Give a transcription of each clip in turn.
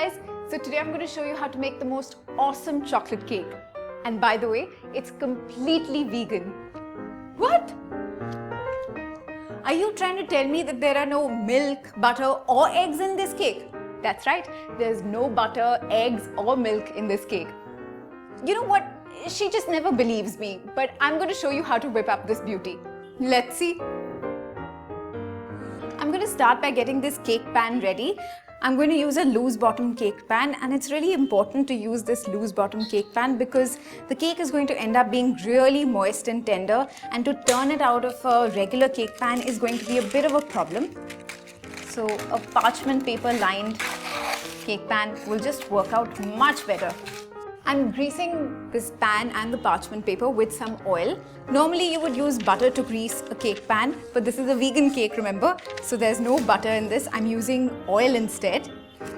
guys, so today I'm going to show you how to make the most awesome chocolate cake. And by the way, it's completely vegan. What? Are you trying to tell me that there are no milk, butter or eggs in this cake? That's right, there's no butter, eggs or milk in this cake. You know what? She just never believes me, but I'm going to show you how to whip up this beauty. Let's see. I'm going to start by getting this cake pan ready. I'm going to use a loose bottom cake pan, and it's really important to use this loose bottom cake pan because the cake is going to end up being really moist and tender, and to turn it out of a regular cake pan is going to be a bit of a problem. So a parchment paper lined cake pan will just work out much better. I'm greasing this pan and the parchment paper with some oil. Normally you would use butter to grease a cake pan, but this is a vegan cake, remember? So there's no butter in this. I'm using oil instead.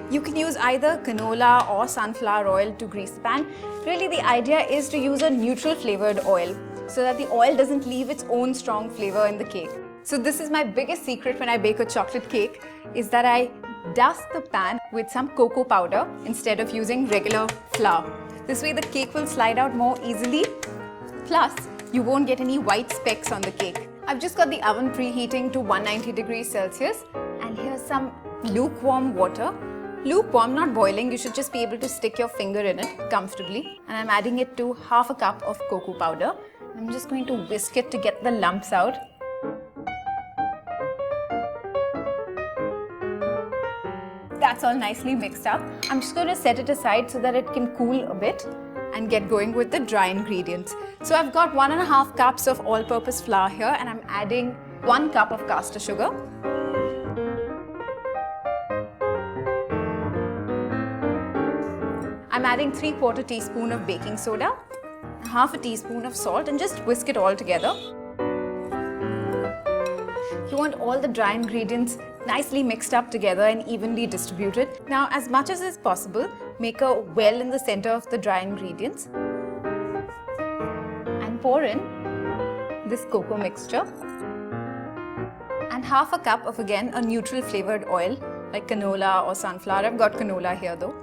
You can use either canola or sunflower oil to grease the pan. Really, the idea is to use a neutral flavored oil so that the oil doesn't leave its own strong flavor in the cake. So this is my biggest secret when I bake a chocolate cake, is that I dust the pan with some cocoa powder instead of using regular flour. This way the cake will slide out more easily, plus you won't get any white specks on the cake. I've just got the oven preheating to 190 degrees Celsius, and here's some lukewarm water. Lukewarm, not boiling, you should just be able to stick your finger in it comfortably. And I'm adding it to half a cup of cocoa powder. I'm just going to whisk it to get the lumps out. That's all nicely mixed up. I'm just going to set it aside so that it can cool a bit and get going with the dry ingredients. So I've got 1.5 cups of all-purpose flour here, and I'm adding 1 cup of caster sugar. I'm adding 3/4 teaspoon of baking soda, half a teaspoon of salt, and just whisk it all together. You want all the dry ingredients nicely mixed up together and evenly distributed. Now, as much as is possible, make a well in the center of the dry ingredients and pour in this cocoa mixture and half a cup of, again, a neutral flavored oil like canola or sunflower. I've got canola here though.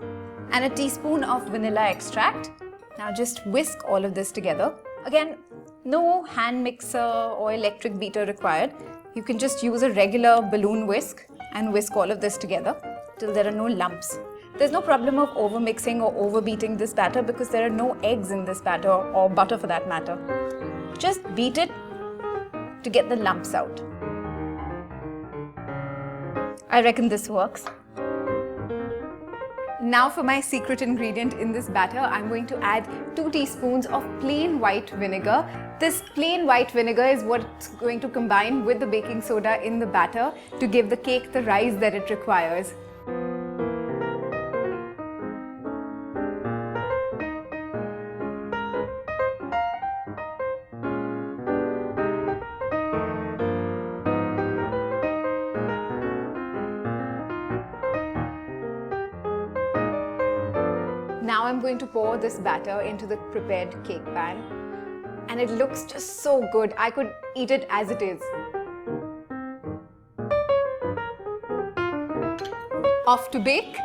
And a teaspoon of vanilla extract. Now just whisk all of this together. Again, no hand mixer or electric beater required. You can just use a regular balloon whisk and whisk all of this together till there are no lumps. There's no problem of overmixing or overbeating this batter because there are no eggs in this batter, or butter for that matter. Just beat it to get the lumps out. I reckon this works. Now for my secret ingredient in this batter, I'm going to add 2 teaspoons of plain white vinegar. This plain white vinegar is what's going to combine with the baking soda in the batter to give the cake the rise that it requires. Now I'm going to pour this batter into the prepared cake pan, and it looks just so good. I could eat it as it is. Off to bake.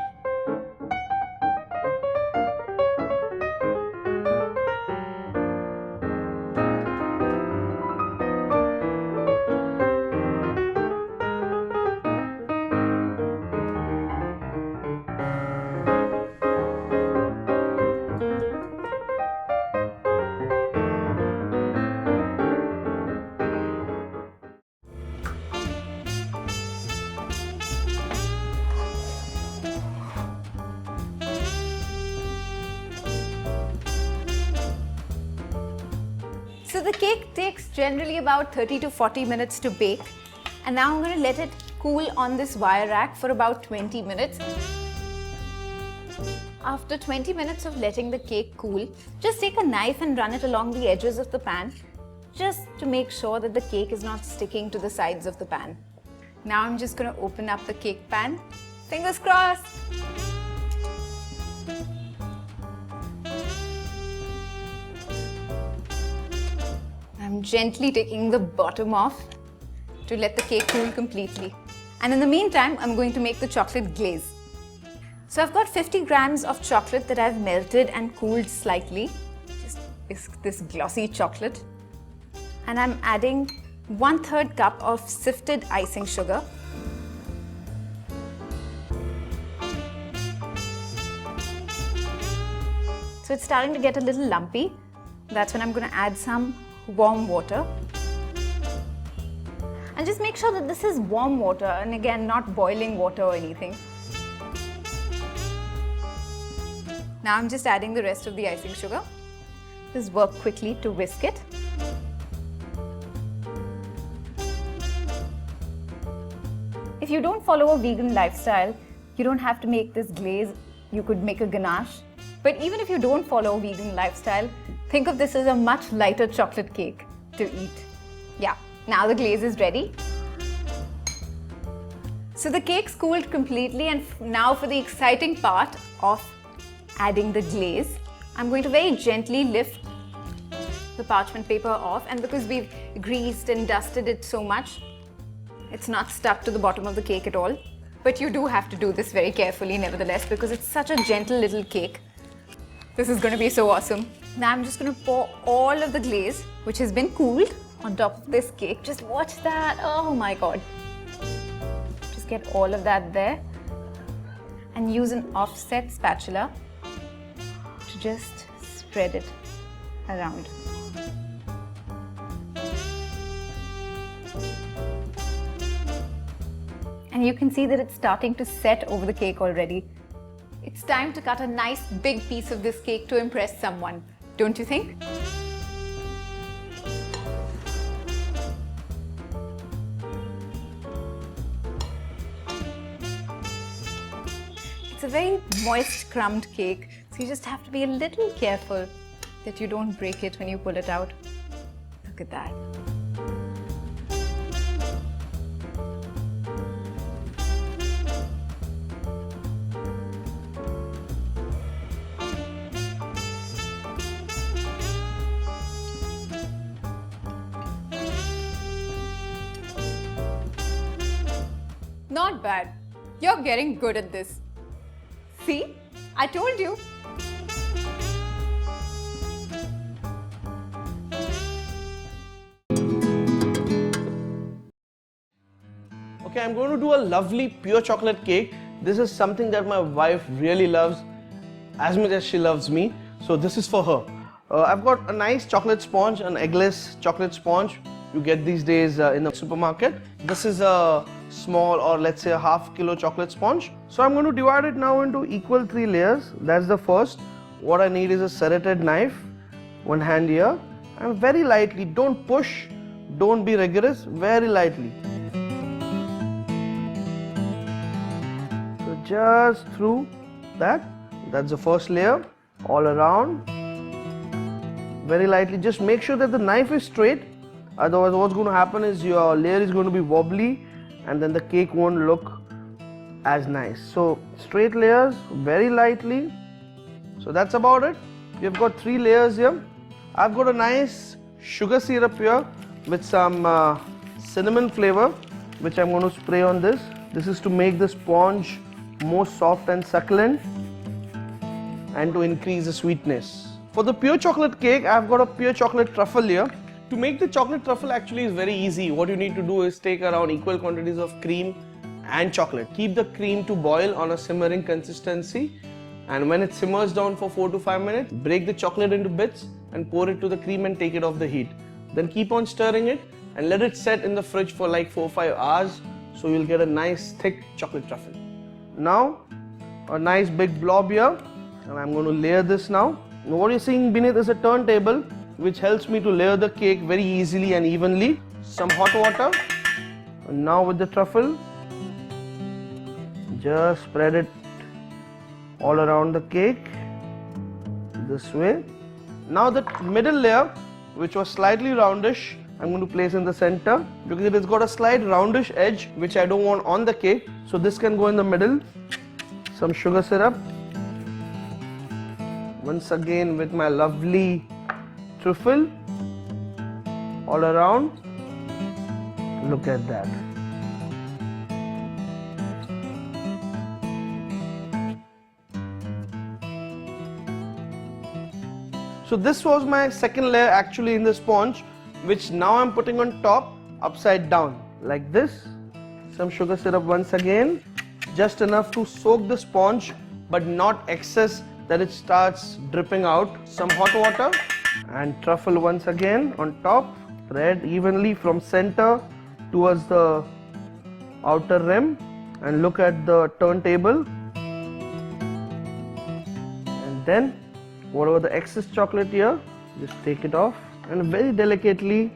So the cake takes generally about 30 to 40 minutes to bake, and now I'm going to let it cool on this wire rack for about 20 minutes. After 20 minutes of letting the cake cool, just take a knife and run it along the edges of the pan, just to make sure that the cake is not sticking to the sides of the pan. Now I'm just going to open up the cake pan. Fingers crossed! I'm gently taking the bottom off to let the cake cool completely. And in the meantime, I'm going to make the chocolate glaze. So I've got 50 grams of chocolate that I've melted and cooled slightly. Just this glossy chocolate. And I'm adding 1/3 cup of sifted icing sugar. So it's starting to get a little lumpy. That's when I'm going to add some warm water. And just make sure that this is warm water, and again, not boiling water or anything. Now I'm just adding the rest of the icing sugar. Just work quickly to whisk it. If you don't follow a vegan lifestyle, you don't have to make this glaze. You could make a ganache. But even if you don't follow a vegan lifestyle, think of this as a much lighter chocolate cake to eat. Yeah, now the glaze is ready. So the cake's cooled completely, and now for the exciting part of adding the glaze. I'm going to very gently lift the parchment paper off, and because we've greased and dusted it so much, it's not stuck to the bottom of the cake at all. But you do have to do this very carefully nevertheless, because it's such a gentle little cake. This is going to be so awesome. Now I'm just going to pour all of the glaze, which has been cooled, on top of this cake. Just watch that. Oh my god. Just get all of that there. And use an offset spatula to just spread it around. And you can see that it's starting to set over the cake already. It's time to cut a nice big piece of this cake to impress someone, don't you think? It's a very moist crumbed cake, so you just have to be a little careful that you don't break it when you pull it out. Look at that. Not bad. You're getting good at this. See? I told you. Okay, I'm going to do a lovely pure chocolate cake. This is something that my wife really loves as much as she loves me. So this is for her. I've got a nice chocolate sponge, an eggless chocolate sponge. You get these days in the supermarket. This is a small, or let's say a ½ kilo chocolate sponge. So I'm going to divide it now into equal 3 layers. That's the first. What I need is a serrated knife, one hand here, and very lightly, don't push, don't be rigorous, very lightly. So just through that, that's the first layer, all around. Very lightly, just make sure that the knife is straight. Otherwise what's going to happen is your layer is going to be wobbly and then the cake won't look as nice. So straight layers, very lightly. So that's about it. We've got 3 layers here. I've got a nice sugar syrup here with some cinnamon flavor, which I'm going to spray on this. This is to make the sponge more soft and succulent and to increase the sweetness. For the pure chocolate cake, I've got a pure chocolate truffle here. To make the chocolate truffle actually is very easy. What you need to do is take around equal quantities of cream and chocolate. Keep the cream to boil on a simmering consistency, and when it simmers down for 4 to 5 minutes, break the chocolate into bits and pour it to the cream and take it off the heat. Then keep on stirring it and let it set in the fridge for like 4 or 5 hours, so you'll get a nice thick chocolate truffle. Now a nice big blob here, and I'm going to layer this now. Now what you're seeing beneath is a turntable, which helps me to layer the cake very easily and evenly. Some hot water, and now with the truffle, just spread it all around the cake this way. Now the middle layer, which was slightly roundish, I'm going to place in the center because it has got a slight roundish edge which I don't want on the cake. So this can go in the middle. Some sugar syrup. Once again with my lovely truffle all around. Look at that. So this was my second layer actually in the sponge, which now I'm putting on top upside down like this. Some sugar syrup once again, just enough to soak the sponge but not excess that it starts dripping out. Some hot water and truffle once again on top, spread evenly from center towards the outer rim, and look at the turntable. And then whatever the excess chocolate here, just take it off and very delicately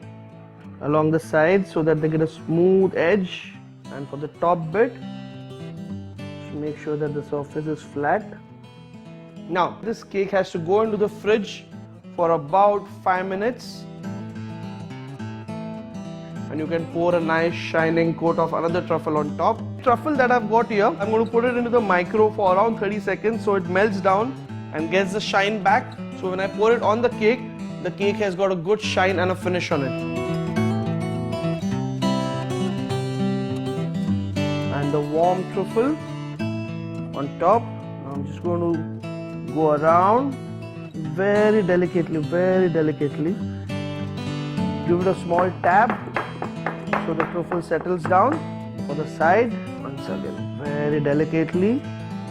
along the sides so that they get a smooth edge. And for the top bit, just make sure that the surface is flat. Now this cake has to go into the fridge for about 5 minutes, and you can pour a nice shining coat of another truffle on top. Truffle that I've got here, I'm going to put it into the micro for around 30 seconds so it melts down and gets the shine back. So when I pour it on the cake has got a good shine and a finish on it. And the warm truffle on top. Now I'm just going to go around very delicately, give it a small tap so the truffle settles down. For the side, once again, very delicately,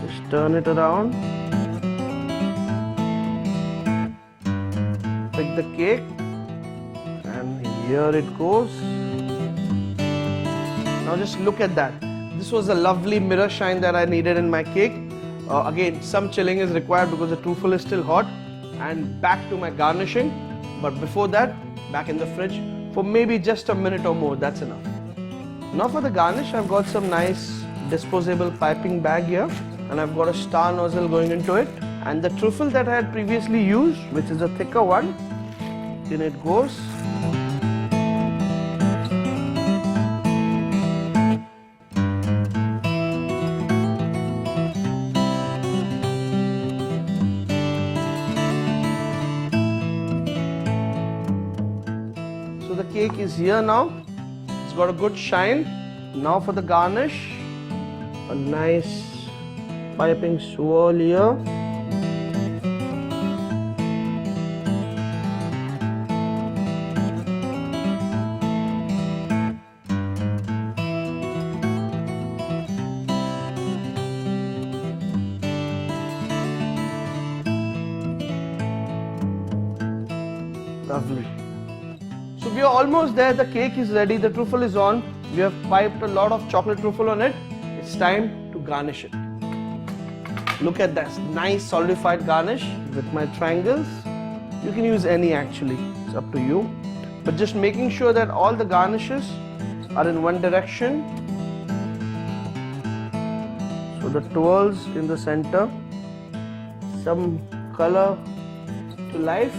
just turn it around. Pick the cake, and here it goes. Now just look at that. This was a lovely mirror shine that I needed in my cake. Again, some chilling is required because the truffle is still hot. And back to my garnishing, but before that, back in the fridge for maybe just a minute or more. That's enough. Now for the garnish, I've got some nice disposable piping bag here, and I've got a star nozzle going into it, and the truffle that I had previously used, which is a thicker one, in it goes. The cake is here now. It's got a good shine. Now for the garnish, a nice piping swirl here. Lovely. So we are almost there. The cake is ready. The truffle is on. We have piped a lot of chocolate truffle on it. It's time to garnish it. Look at that nice solidified garnish with my triangles. You can use any actually. It's up to you. But just making sure that all the garnishes are in one direction. So the twirls in the center. Some color to life.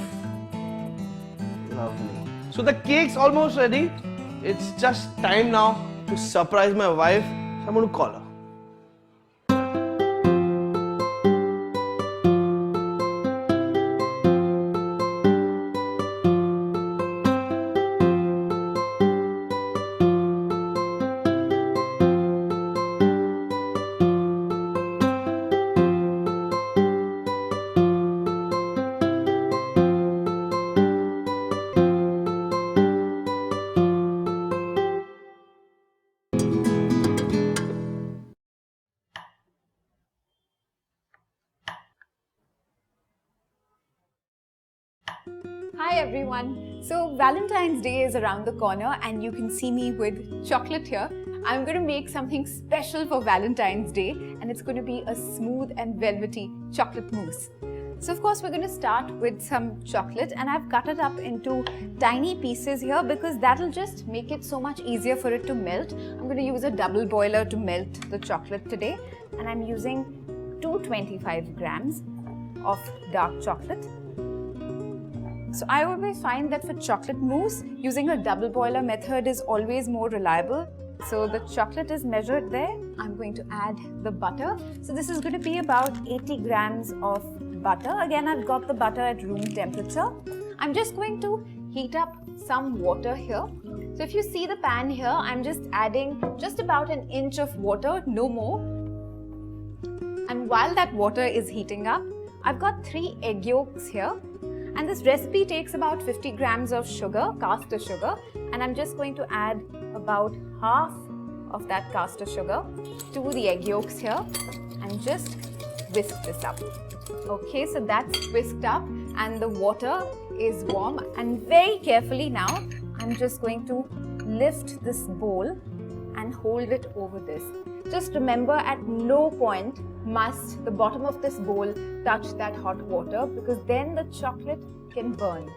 Lovely. So the cake's almost ready. It's just time now to surprise my wife. So I'm going to call her. Hi everyone. So Valentine's Day is around the corner and you can see me with chocolate here. I'm going to make something special for Valentine's Day, and it's going to be a smooth and velvety chocolate mousse. So of course we're going to start with some chocolate, and I've cut it up into tiny pieces here because that'll just make it so much easier for it to melt. I'm going to use a double boiler to melt the chocolate today, and I'm using 225 grams of dark chocolate. So I always find that for chocolate mousse, using a double boiler method is always more reliable. So the chocolate is measured there. I'm going to add the butter. So this is going to be about 80 grams of butter. Again, I've got the butter at room temperature. I'm just going to heat up some water here. So if you see the pan here, I'm just adding just about an inch of water, no more. And while that water is heating up, I've got 3 egg yolks here. And this recipe takes about 50 grams of sugar, caster sugar, and I'm just going to add about half of that caster sugar to the egg yolks here and just whisk this up. Okay, so that's whisked up and the water is warm, and very carefully now I'm just going to lift this bowl and hold it over this. Just remember, at no point must the bottom of this bowl touch that hot water, because then the chocolate can burn.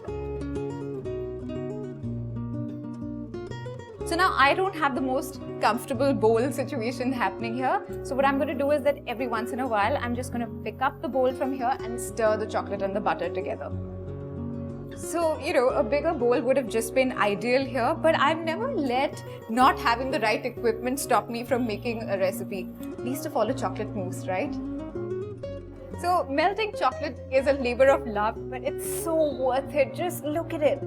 So now I don't have the most comfortable bowl situation happening here. So what I'm going to do is that every once in a while, I'm just going to pick up the bowl from here and stir the chocolate and the butter together. So, a bigger bowl would have just been ideal here, but I've never let not having the right equipment stop me from making a recipe. Least of all a chocolate mousse, right? So melting chocolate is a labor of love, but it's so worth it. Just look at it.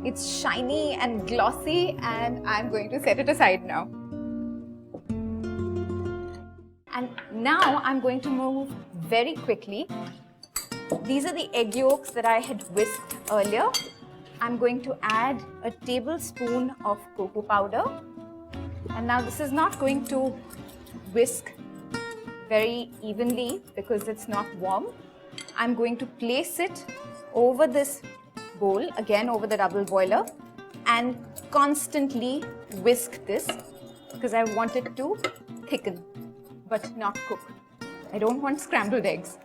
It's shiny and glossy, and I'm going to set it aside now. And now I'm going to move very quickly. These are the egg yolks that I had whisked earlier. I'm going to add a tablespoon of cocoa powder. And now this is not going to whisk very evenly because it's not warm. I'm going to place it over this bowl, again over the double boiler, and constantly whisk this because I want it to thicken but not cook. I don't want scrambled eggs.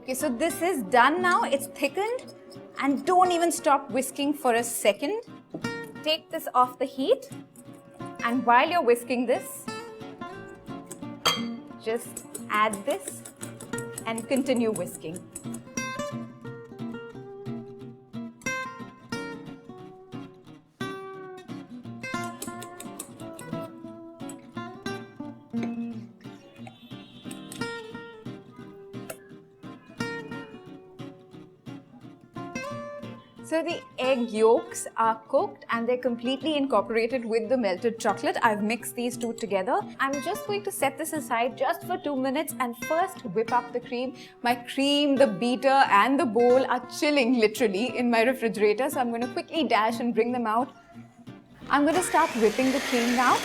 Okay, so this is done now. It's thickened, and don't even stop whisking for a second. Take this off the heat, and while you're whisking this, just add this and continue whisking. So the egg yolks are cooked and they're completely incorporated with the melted chocolate. I've mixed these two together. I'm just going to set this aside just for 2 minutes and first whip up the cream. My cream, the beater and the bowl are chilling literally in my refrigerator. So I'm going to quickly dash and bring them out. I'm going to start whipping the cream now.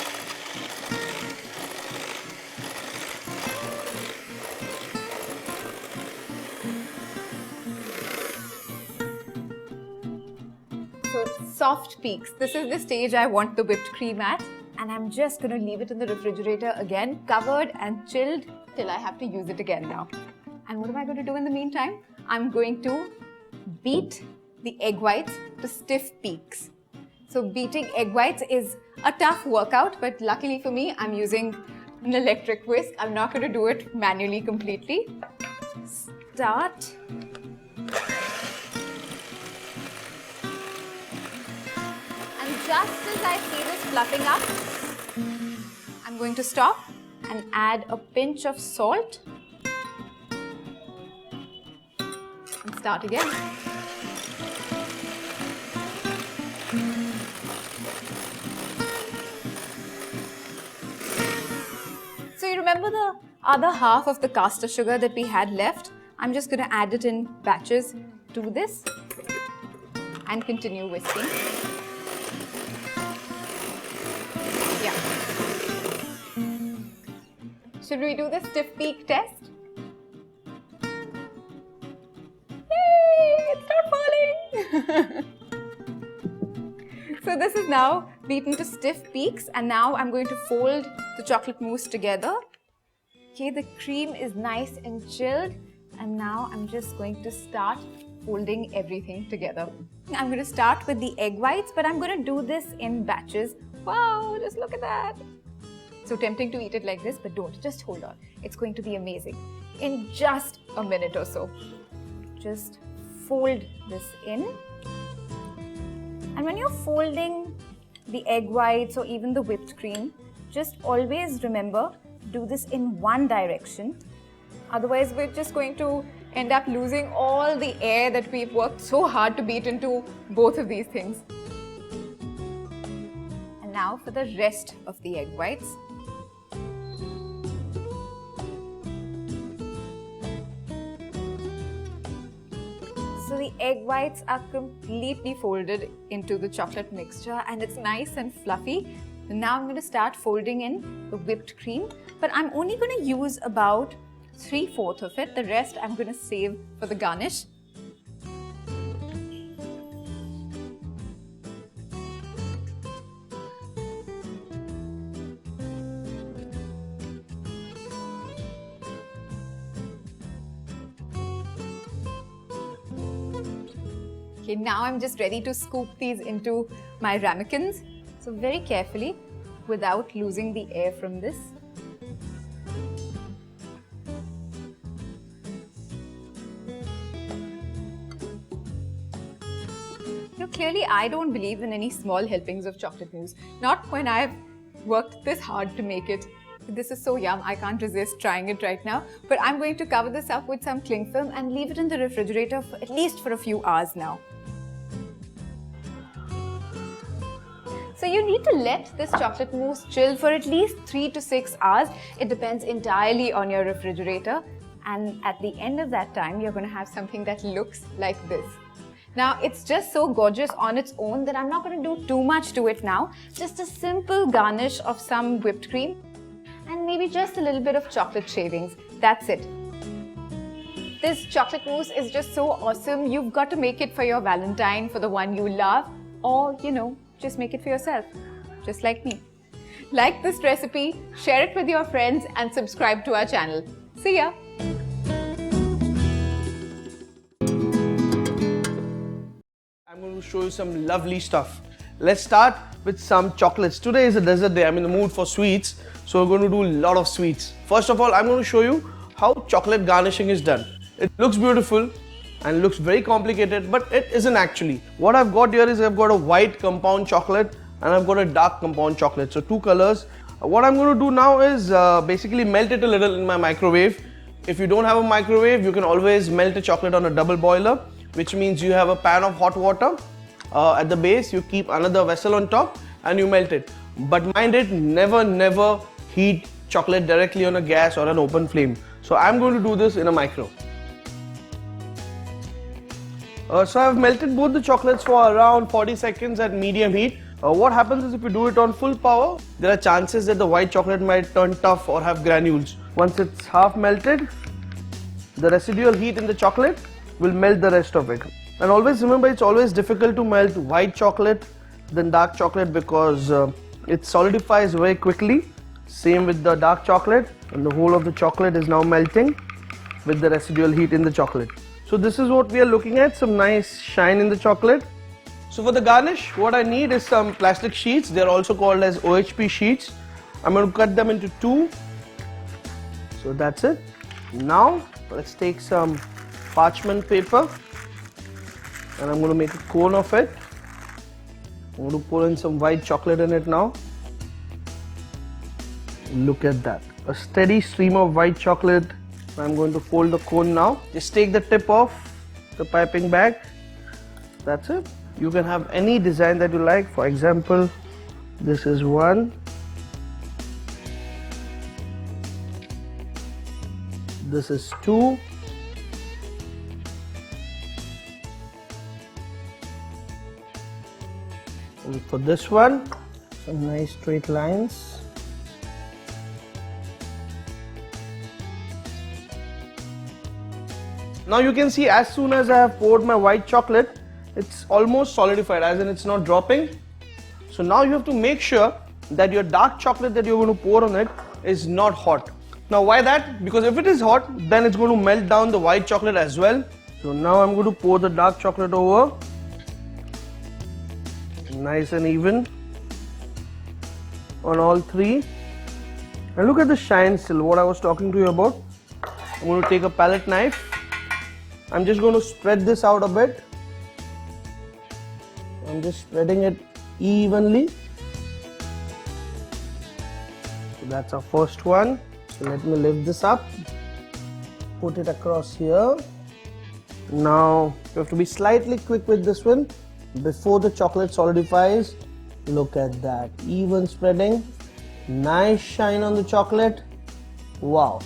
Soft peaks. This is the stage I want the whipped cream at, and I'm just going to leave it in the refrigerator again, covered and chilled till I have to use it again now. And what am I going to do in the meantime? I'm going to beat the egg whites to stiff peaks. So beating egg whites is a tough workout, but luckily for me, I'm using an electric whisk. I'm not going to do it manually completely. Start. Just as I see this fluffing up, I'm going to stop and add a pinch of salt and start again. So you remember the other half of the caster sugar that we had left? I'm just going to add it in batches to this and continue whisking. Yeah. Should we do the stiff peak test? Yay! It's not falling! So this is now beaten to stiff peaks, and now I'm going to fold the chocolate mousse together. Okay, the cream is nice and chilled, and now I'm just going to start folding everything together. I'm going to start with the egg whites, but I'm going to do this in batches. Wow, just look at that. So tempting to eat it like this, but don't. Just hold on. It's going to be amazing. In just a minute or so. Just fold this in. And when you're folding the egg whites or even the whipped cream, just always remember, do this in one direction. Otherwise, we're just going to end up losing all the air that we've worked so hard to beat into both of these things. Now for the rest of the egg whites. the egg whites are completely folded into the chocolate mixture and it's nice and fluffy. Now I'm going to start folding in the whipped cream, but I'm only going to use about 3/4 of it. The rest I'm going to save for the garnish. Okay, now I'm just ready to scoop these into my ramekins. So very carefully, without losing the air from this. Clearly I don't believe in any small helpings of chocolate mousse. Not when I've worked this hard to make it. This is so yum, I can't resist trying it right now. But I'm going to cover this up with some cling film and leave it in the refrigerator for at least for a few hours now. So you need to let this chocolate mousse chill for at least 3 to 6 hours. It depends entirely on your refrigerator. And at the end of that time, you're going to have something that looks like this. Now, it's just so gorgeous on its own that I'm not going to do too much to it now. Just a simple garnish of some whipped cream and maybe just a little bit of chocolate shavings. That's it. This chocolate mousse is just so awesome. You've got to make it for your Valentine, for the one you love, or, just make it for yourself, just like me. Like this recipe, share it with your friends and subscribe to our channel. See ya! I'm going to show you some lovely stuff. Let's start with some chocolates. Today is a dessert day. I'm in the mood for sweets, so we're going to do a lot of sweets. First of all, I'm going to show you how chocolate garnishing is done. It looks beautiful and looks very complicated, but it isn't actually. What I've got here is I've got a white compound chocolate and I've got a dark compound chocolate, so two colors. What I'm going to do now is basically melt it a little in my microwave. If you don't have a microwave, you can always melt a chocolate on a double boiler, which means you have a pan of hot water. At the base, you keep another vessel on top and you melt it. But mind it, never heat chocolate directly on a gas or an open flame. So I'm going to do this in a micro. So I've melted both the chocolates for around 40 seconds at medium heat. What happens is if you do it on full power, there are chances that the white chocolate might turn tough or have granules. Once it's half melted, the residual heat in the chocolate will melt the rest of it. And always remember, it's always difficult to melt white chocolate than dark chocolate because it solidifies very quickly. Same with the dark chocolate, and the whole of the chocolate is now melting with the residual heat in the chocolate. So this is what we are looking at, some nice shine in the chocolate. So for the garnish, what I need is some plastic sheets. They're also called as OHP sheets. I'm going to cut them into two. So that's it. Now let's take some parchment paper and I'm going to make a cone of it. I'm going to pour in some white chocolate in it now. Look at that, a steady stream of white chocolate. I'm going to fold the cone now. Just take the tip off the piping bag. That's it. You can have any design that you like. For example, this is one. This is two. And for this one, some nice straight lines. Now you can see as soon as I have poured my white chocolate, it's almost solidified, as in it's not dropping. So now you have to make sure that your dark chocolate that you're going to pour on it is not hot. Now why that? Because if it is hot, then it's going to melt down the white chocolate as well. So now I'm going to pour the dark chocolate over. Nice and even on all three. And look at the shine still, what I was talking to you about. I'm going to take a palette knife. I'm just going to spread this out a bit. I'm just spreading it evenly. So that's our first one. So let me lift this up, put it across here. Now you have to be slightly quick with this one before the chocolate solidifies. Look at that, even spreading, nice shine on the chocolate. Wow.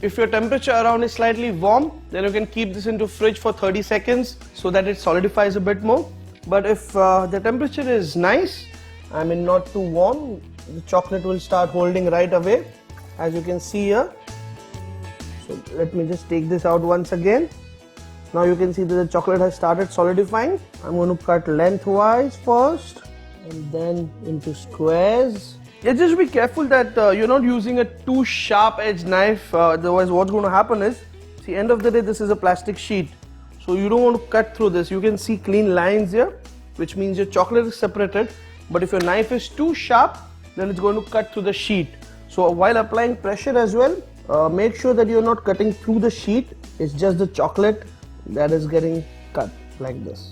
If your temperature around is slightly warm, then you can keep this into fridge for 30 seconds so that it solidifies a bit more. But if the temperature is nice, I mean not too warm, the chocolate will start holding right away, as you can see here. So let me just take this out once again. Now you can see that the chocolate has started solidifying. I'm going to cut lengthwise first and then into squares. Yeah, just be careful that you're not using a too sharp edged knife, otherwise what's going to happen is, see, end of the day this is a plastic sheet, so you don't want to cut through this. You can see clean lines here, which means your chocolate is separated, but if your knife is too sharp, then it's going to cut through the sheet. So while applying pressure as well, make sure that you're not cutting through the sheet, it's just the chocolate that is getting cut like this.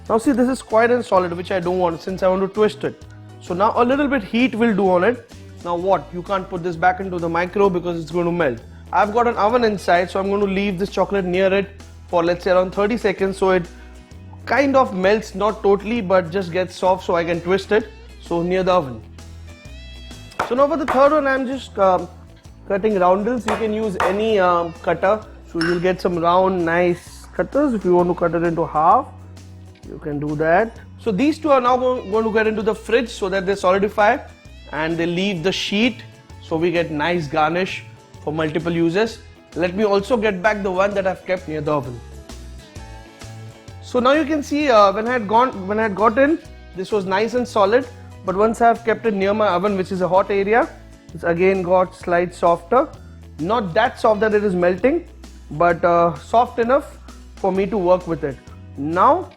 Now see, this is quite a solid, which I don't want since I want to twist it. So now a little bit heat will do on it. Now what? You can't put this back into the micro because it's going to melt. I've got an oven inside, so I'm going to leave this chocolate near it for, let's say, around 30 seconds so it kind of melts, not totally, but just gets soft so I can twist it. So near the oven. So now for the third one, I'm just cutting roundels. You can use any cutter. So you'll get some round, nice cutters. If you want to cut it into half, you can do that. So these two are now going to get into the fridge so that they solidify and they leave the sheet, so we get nice garnish for multiple uses. Let me also get back the one that I've kept near the oven. So now you can see when I had got in, this was nice and solid, but once I've kept it near my oven, which is a hot area, it's again got slight softer. Not that soft that it is melting, but soft enough for me to work with it. Now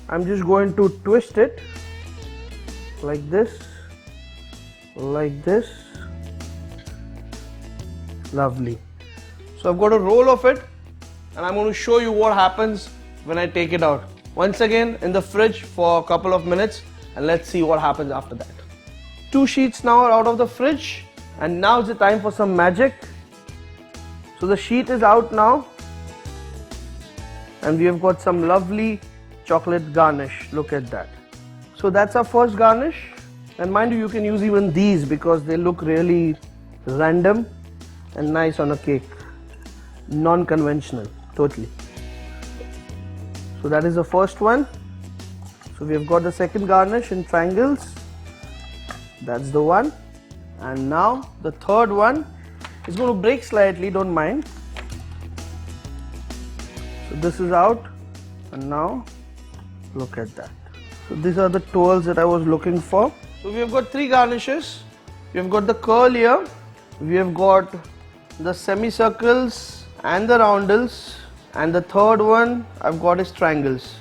I'm just going to twist it like this, lovely. So I've got a roll of it and I'm going to show you what happens when I take it out. Once again in the fridge for a couple of minutes, and let's see what happens after that. Two sheets now are out of the fridge, and now is the time for some magic. So the sheet is out now and we have got some lovely chocolate garnish. Look at that. So that's our first garnish, and mind you, you can use even these because they look really random and nice on a cake, non-conventional, totally. So that is the first one. So we have got the second garnish in triangles, that's the one, and now the third one is going to break slightly, don't mind. So this is out, and now look at that. So these are the twirls that I was looking for. So we have got three garnishes. We have got the curl here, we have got the semicircles and the roundels, and the third one I've got is triangles.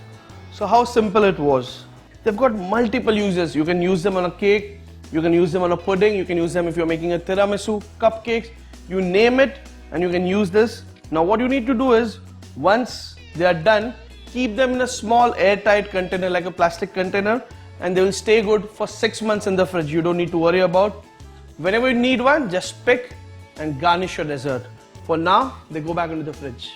So how simple it was. They've got multiple uses. You can use them on a cake, you can use them on a pudding, you can use them if you're making a tiramisu, cupcakes, you name it, and you can use this. Now what you need to do is, once they are done, keep them in a small airtight container like a plastic container, and they will stay good for 6 months in the fridge. You don't need to worry about. Whenever you need one, just pick and garnish your dessert. For now, they go back into the fridge.